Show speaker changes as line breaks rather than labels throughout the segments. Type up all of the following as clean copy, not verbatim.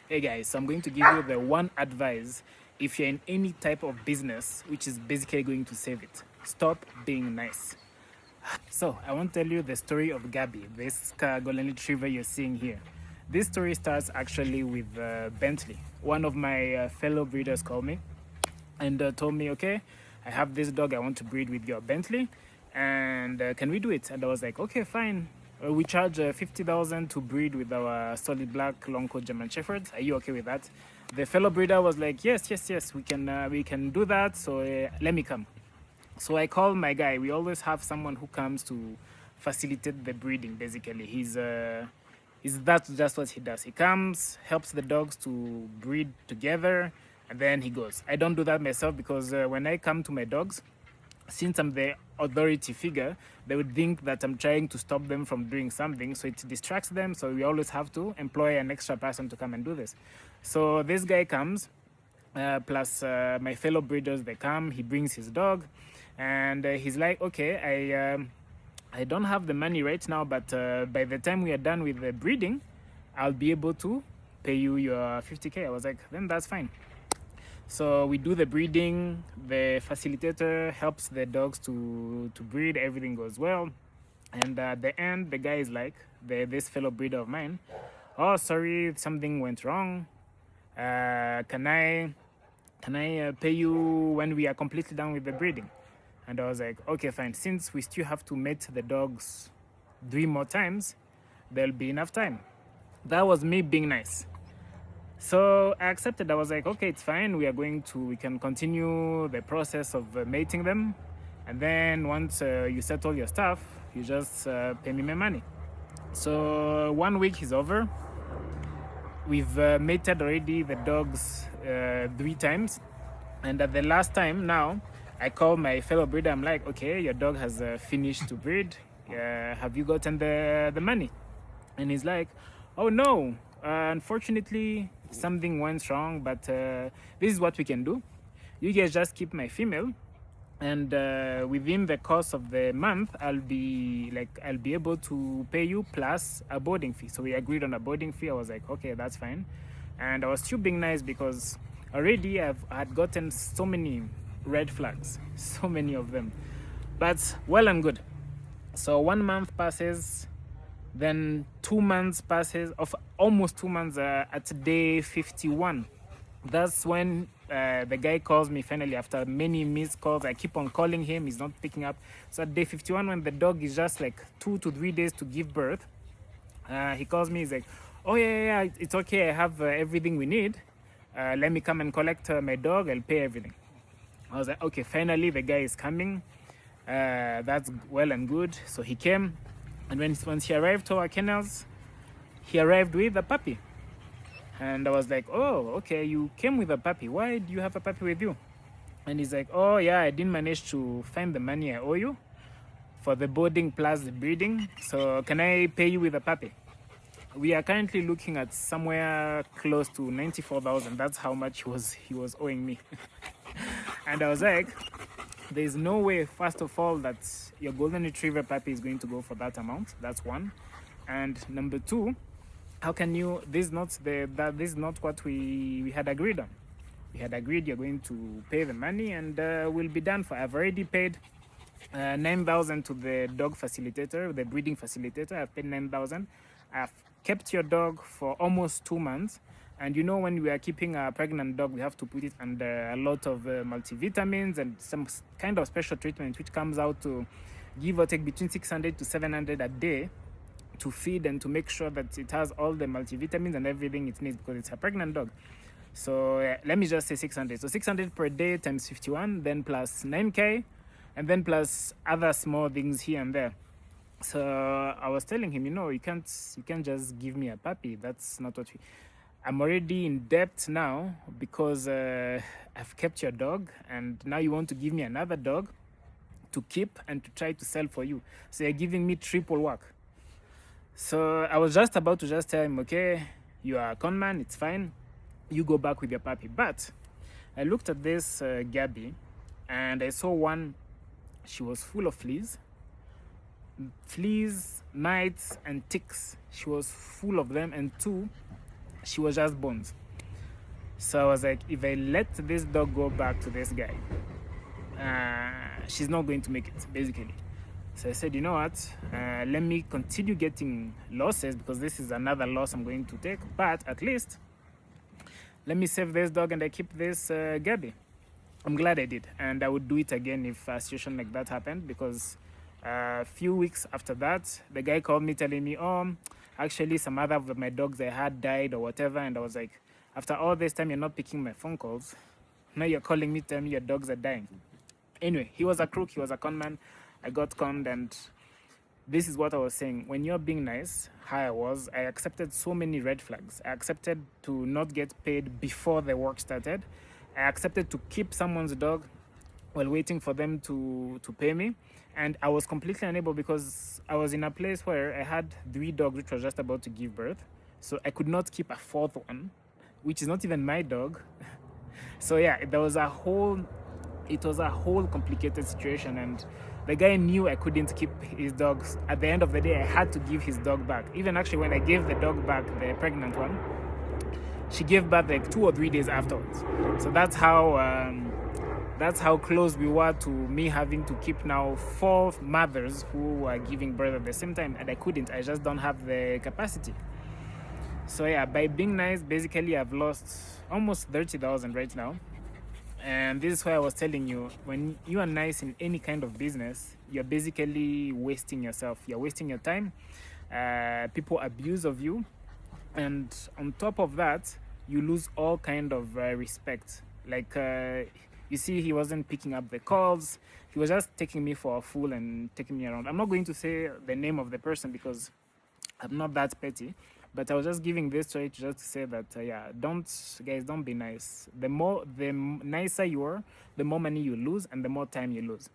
Hey guys, so I'm going to give you the one advice if you're in any type of business which is basically going to save it. Stop being nice. So, I want to tell you the story of Gabby, this golden retriever you're seeing here. This story starts actually with Bentley. One of my fellow breeders called me and told me, okay, I have this dog I want to breed with your Bentley, and can we do it? And I was like, okay, fine. We charge 50,000 to breed with our solid black long coat German Shepherds. Are you okay with that? The fellow breeder was like, yes, yes, yes, we can do that. So let me come. So I called my guy. We always have someone who comes to facilitate the breeding. Basically, he's that's just what he does. He comes, helps the dogs to breed together, and then he goes. I don't do that myself because when I come to my dogs, since I'm the authority figure, they would think that I'm trying to stop them from doing something, so it distracts them. So we always have to employ an extra person to come and do this. So this guy comes, plus my fellow breeders, they come. He brings his dog, and he's like, okay, I don't have the money right now, but by the time we are done with the breeding, I'll be able to pay you your 50K. I was like, then that's fine. So we do the breeding, the facilitator helps the dogs to breed, everything goes well. And at the end, the guy is like, this fellow breeder of mine, oh, sorry, something went wrong. Can I pay you when we are completely done with the breeding? And I was like, okay, fine. Since we still have to mate the dogs 3 more times, there'll be enough time. That was me being nice. So I accepted. I was like, okay, it's fine. We can continue the process of mating them. And then once you settle your stuff, you just pay me my money. So 1 week is over. We've mated already the dogs 3 times. And at the last time now, I call my fellow breeder. I'm like, okay, your dog has finished to breed. Have you gotten the money? And he's like, oh no, unfortunately, something went wrong, but this is what we can do. You guys just keep my female, and within the course of the month, I'll be able to pay you plus a boarding fee. So we agreed on a boarding fee. I was like, okay, that's fine. And I was still being nice because already I had gotten so many red flags, so many of them. But well and good. So 1 month passes, then 2 months passes, of almost 2 months, at day 51. That's when the guy calls me finally after many missed calls. I keep on calling him, he's not picking up. So at day 51, when the dog is just like 2 to 3 days to give birth, he calls me, he's like, oh yeah, it's okay, I have everything we need. Let me come and collect my dog, I'll pay everything. I was like, okay, finally the guy is coming. That's well and good. So he came, and once he arrived to our kennels, he arrived with a puppy. And I was like, oh, okay, you came with a puppy. Why do you have a puppy with you? And he's like, oh, yeah, I didn't manage to find the money I owe you for the boarding plus the breeding. So can I pay you with a puppy? We are currently looking at somewhere close to 94,000. That's how much he was owing me. And I was like, there's no way, first of all, that your golden retriever puppy is going to go for that amount. That's one. And number two, how can you? This is not what we had agreed on. We had agreed you're going to pay the money and we'll be done for. I've already paid 9,000 to the dog facilitator, the breeding facilitator. I've paid 9,000. I've kept your dog for almost 2 months. And you know, when we are keeping a pregnant dog, we have to put it under a lot of multivitamins and some kind of special treatment, which comes out to give or take between 600 to 700 a day to feed and to make sure that it has all the multivitamins and everything it needs because it's a pregnant dog. So let me just say 600. So 600 per day times 51, then plus 9K, and then plus other small things here and there. So I was telling him, you can't just give me a puppy. That's not what I'm already in debt now because I've kept your dog, and now you want to give me another dog to keep and to try to sell for you. So you're giving me triple work. So I was just about to just tell him, okay, you are a con man, it's fine. You go back with your puppy. But I looked at this Gabby, and I saw one, she was full of fleas, mites, and ticks. She was full of them. And two, she was just bones. So I was like, if I let this dog go back to this guy, she's not going to make it, basically. So I said, you know what, let me continue getting losses, because this is another loss I'm going to take, but at least let me save this dog and I keep this Gabby. I'm glad I did, and I would do it again if a situation like that happened, because a few weeks after that, the guy called me telling me, oh, actually some other of my dogs I had died or whatever, and I was like, after all this time you're not picking my phone calls, now you're calling me telling me your dogs are dying. Anyway, he was a crook, he was a con man. I got conned, and this is what I was saying. When you're being nice, how I accepted so many red flags. I accepted to not get paid before the work started. I accepted to keep someone's dog while waiting for them to pay me. And I was completely unable, because I was in a place where I had 3 dogs which were just about to give birth. So I could not keep a 4th one, which is not even my dog. So yeah, it was a whole complicated situation, and the guy knew I couldn't keep his dogs. At the end of the day, I had to give his dog back. Even actually when I gave the dog back, the pregnant one, she gave birth like 2 or 3 days afterwards. So that's how close we were to me having to keep now 4 mothers who were giving birth at the same time, and I couldn't. I just don't have the capacity. So yeah, by being nice, basically I've lost almost 30,000 right now. And this is why I was telling you, when you are nice in any kind of business, you're basically wasting yourself. You're wasting your time. People abuse of you. And on top of that, you lose all kind of respect. Like, you see, he wasn't picking up the calls. He was just taking me for a fool and taking me around. I'm not going to say the name of the person, because I'm not that petty. But I was just giving this to just to say that, don't be nice. The nicer you are, the more money you lose and the more time you lose.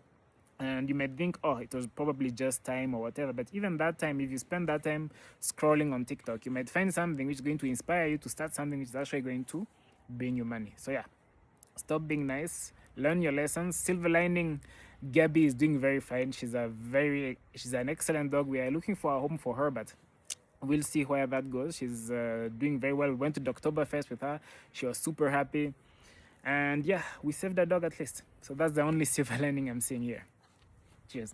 And you might think, oh, it was probably just time or whatever. But even that time, if you spend that time scrolling on TikTok, you might find something which is going to inspire you to start something which is actually going to bring you money. So yeah, stop being nice. Learn your lessons. Silver lining, Gabby is doing very fine. She's an excellent dog. We are looking for a home for her, but we'll see where that goes. She's doing very well. We went to the Oktoberfest with her. She was super happy. And yeah, we saved the dog at least. So that's the only silver lining I'm seeing here. Cheers.